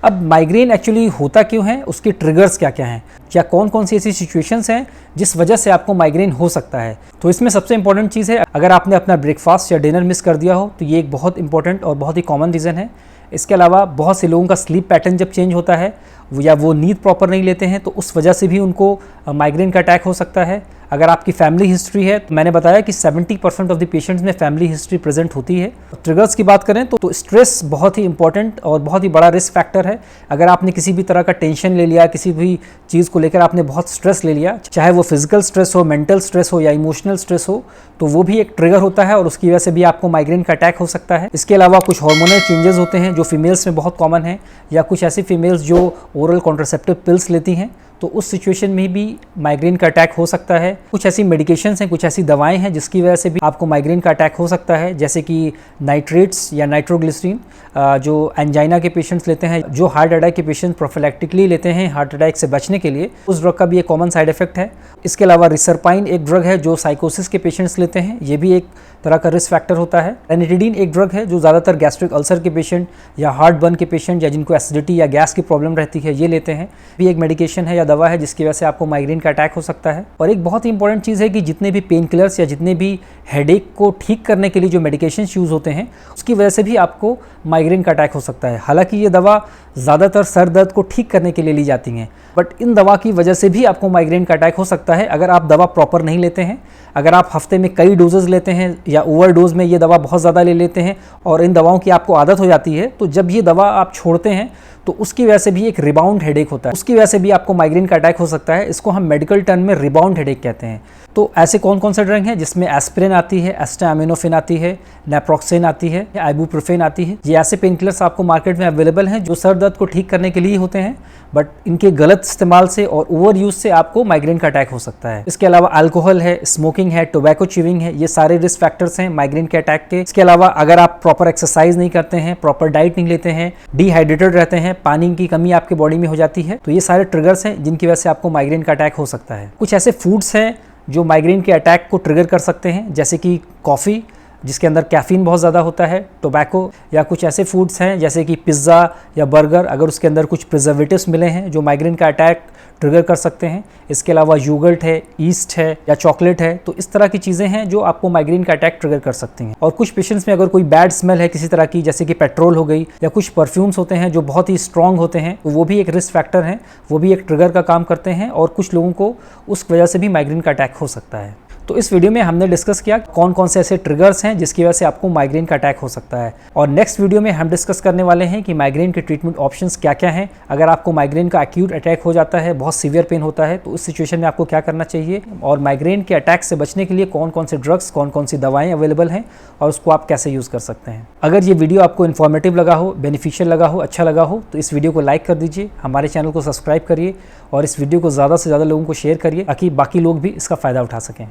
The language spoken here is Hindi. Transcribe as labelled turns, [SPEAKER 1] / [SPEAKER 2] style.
[SPEAKER 1] अब माइग्रेन एक्चुअली होता क्यों है, उसके ट्रिगर्स क्या क्या हैं, या कौन कौन सी ऐसी सिचुएशंस हैं जिस वजह से आपको माइग्रेन हो सकता है। तो इसमें सबसे इंपॉर्टेंट चीज़ है, अगर आपने अपना ब्रेकफास्ट या डिनर मिस कर दिया हो तो ये एक बहुत इंपॉर्टेंट और बहुत ही कॉमन रीज़न है। इसके अलावा बहुत से लोगों का स्लीप पैटर्न जब चेंज होता है या वो नींद प्रॉपर नहीं लेते हैं तो उस वजह से भी उनको माइग्रेन का अटैक हो सकता है। अगर आपकी फैमिली हिस्ट्री है, तो मैंने बताया कि 70% ऑफ द पेशेंट्स में फैमिली हिस्ट्री प्रेजेंट होती है। ट्रिगर्स की बात करें तो स्ट्रेस बहुत ही इंपॉर्टेंट और बहुत ही बड़ा रिस्क फैक्टर है। अगर आपने किसी भी तरह का टेंशन ले लिया, किसी भी चीज़ को लेकर आपने बहुत स्ट्रेस ले लिया, चाहे वो फिजिकल स्ट्रेस हो, मेंटल स्ट्रेस हो या इमोशनल स्ट्रेस हो, तो वो भी एक ट्रिगर होता है और उसकी वजह से भी आपको माइग्रेन का अटैक हो सकता है। इसके अलावा कुछ हार्मोनल चेंजेस होते हैं जो फीमेल्स में बहुत कॉमन है, या कुछ ऐसी फीमेल्स जो ओरल कॉन्ट्रासेप्टिव पिल्स लेती हैं, तो उस सिचुएशन में भी माइग्रेन का अटैक हो सकता है। कुछ ऐसी मेडिकेशंस हैं, कुछ ऐसी दवाएं हैं जिसकी वजह से भी आपको माइग्रेन का अटैक हो सकता है, जैसे कि नाइट्रेट्स या नाइट्रोग्लिसरीन जो एंजाइना के पेशेंट्स लेते हैं, जो हार्ट अटैक के पेशेंट्स प्रोफिलैक्टिकली लेते हैं हार्ट अटैक से बचने के लिए, उस ड्रग का भी एक कॉमन साइड इफेक्ट है। इसके अलावा रिसरपाइन एक ड्रग है जो साइकोसिस के पेशेंट्स लेते हैं, ये भी एक तरह का रिस्क फैक्टर होता है। रेनिटिडीन एक ड्रग है जो ज़्यादातर गैस्ट्रिक अल्सर के पेशेंट या हार्ट बर्न के पेशेंट या जिनको एसिडिटी या गैस की प्रॉब्लम रहती है, ये लेते हैं। भी एक मेडिकेशन है या दवा है जिसकी वजह से आपको माइग्रेन का अटैक हो सकता है। और एक बहुत ही इंपॉर्टेंट चीज़ है कि जितने भी पेन किलर्स या जितने भी हेडेक को ठीक करने के लिए जो मेडिकेशन यूज़ होते हैं, उसकी वजह से भी आपको माइग्रेन का अटैक हो सकता है। हालांकि ये दवा ज़्यादातर सर दर्द को ठीक करने के लिए ली जाती हैं, बट इन दवा की वजह से भी आपको माइग्रेन का अटैक हो सकता है अगर आप दवा प्रॉपर नहीं लेते हैं। अगर आप हफ्ते में कई डोजेज लेते हैं या ओवरडोज में ये दवा बहुत ज़्यादा ले लेते हैं और इन दवाओं की आपको आदत हो जाती है, तो जब ये दवा आप छोड़ते हैं तो उसकी वजह से भी एक रिबाउंड हेडेक होता है, उसकी वजह से भी आपको माइग्रेन का अटैक हो सकता है। इसको हम मेडिकल टर्म में रिबाउंड हेडेक कहते हैं। तो ऐसे कौन कौन से ड्रग हैं जिसमें एस्पिरिन आती है, एस्टामिनोफेन आती है, नेप्रोक्सेन आती है, आइबुप्रोफेन आती है। ये ऐसे पेन किलर्स आपको मार्केट में अवेलेबल हैं जो सर दर्द को ठीक करने के लिए होते हैं, बट इनके गलत इस्तेमाल से और ओवर यूज से आपको माइग्रेन का अटैक हो सकता है। इसके अलावा अल्कोहल है, स्मोकिंग है, टोबैको च्यूइंग है, ये सारे रिस्क फैक्टर्स हैं माइग्रेन के अटैक के। इसके अलावा अगर आप प्रॉपर एक्सरसाइज नहीं करते हैं, प्रॉपर डाइट नहीं लेते हैं, डिहाइड्रेटेड रहते हैं, पानी की कमी आपके बॉडी में हो जाती है, तो ये सारे ट्रिगर्स हैं जिनकी वजह से आपको माइग्रेन का अटैक हो सकता है। कुछ ऐसे फूड्स हैं जो माइग्रेन के अटैक को ट्रिगर कर सकते हैं, जैसे कि कॉफ़ी जिसके अंदर कैफीन बहुत ज़्यादा होता है, टोबैको, या कुछ ऐसे फूड्स हैं जैसे कि पिज़्ज़ा या बर्गर, अगर उसके अंदर कुछ प्रिजर्वेटिव्स मिले हैं जो माइग्रेन का अटैक ट्रिगर कर सकते हैं। इसके अलावा योगर्ट है, ईस्ट है या चॉकलेट है, तो इस तरह की चीज़ें हैं जो आपको माइग्रेन का अटैक ट्रिगर कर सकती हैं। और कुछ पेशेंट्स में अगर कोई बैड स्मेल है किसी तरह की, जैसे कि पेट्रोल हो गई, या कुछ परफ्यूम्स होते हैं जो बहुत ही स्ट्रॉन्ग होते हैं, तो वो भी एक रिस्क फैक्टर हैं, वो भी एक ट्रिगर का काम करते हैं और कुछ लोगों को उस वजह से भी माइग्रेन का अटैक हो सकता है। तो इस वीडियो में हमने डिस्कस किया कौन कौन से ऐसे ट्रिगर्स हैं जिसकी वजह से आपको माइग्रेन का अटैक हो सकता है। और नेक्स्ट वीडियो में हम डिस्कस करने वाले हैं कि माइग्रेन के ट्रीटमेंट ऑप्शंस क्या क्या हैं। अगर आपको माइग्रेन का एक्यूट अटैक हो जाता है, बहुत सीवियर पेन होता है, तो उस सिचुएशन में आपको क्या करना चाहिए, और माइग्रेन के अटैक से बचने के लिए कौन कौन से ड्रग्स, कौन कौन सी दवाएँ अवेलेबल हैं और उसको आप कैसे यूज़ कर सकते हैं। अगर ये वीडियो आपको इन्फॉर्मेटिव लगा हो, बेनिफिशियल लगा हो, अच्छा लगा हो, तो इस वीडियो को लाइक कर दीजिए, हमारे चैनल को सब्सक्राइब करिए और इस वीडियो को ज़्यादा से ज़्यादा लोगों को शेयर करिए ताकि बाकी लोग भी इसका फ़ायदा उठा सकें।